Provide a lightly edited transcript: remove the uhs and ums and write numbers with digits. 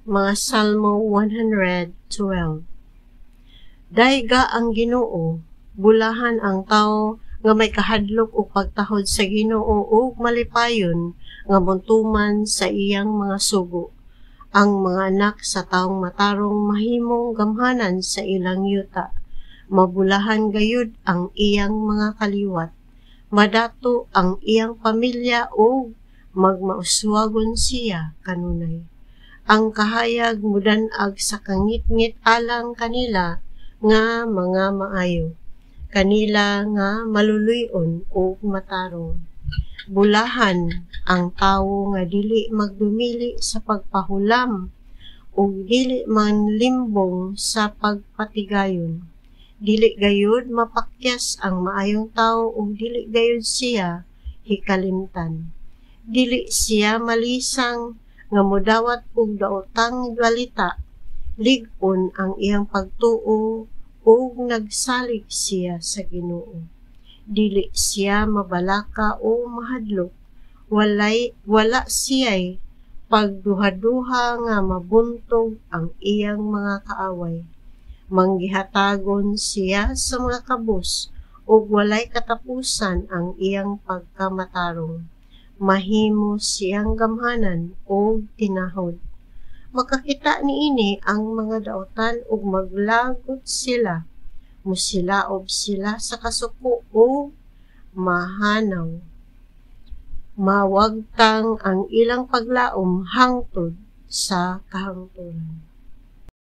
Mga Salmo 112. Dayga ang Ginoo, bulahan ang tawo nga may kahadlok o pagtahod sa Ginoo ug malipayon nga buntuman sa iyang mga sugo. Ang mga anak sa taong matarong mahimong gamhanan sa ilang yuta. Mabulahan gayud ang iyang mga kaliwat. Madato ang iyang pamilya o magmauswagon siya kanunay. Ang kahayag mudanag sa kangit-ngit alang kanila nga mga maayo. Kanila nga maluluyon o matarong. Bulahan ang tawo nga dili magdumili sa pagpahulam o dili manlimbong sa pagpatigayon. Dili gayud mapakyas ang maayong tawo o dili gayud siya hikalimtan. Dili siya malisang nga modawat og daotang balita. Lig-on ang iyang pagtuo ug nagsalig siya sa Ginoo. Dili siya mabalaka o mahadlok. Wala siya'y pagduha-duha nga mabuntog ang iyang mga kaaway. Manggihatagon siya sa mga kabus ug walay katapusan ang iyang pagkamatarong. Mahimo siyang gamhanan o tinahod. Makakita niini ang mga daotan ug maglagot sila. Musilaob sila sa kasuko o mahanaw. Mawagtang ang ilang paglaom hangtod sa kahangturan.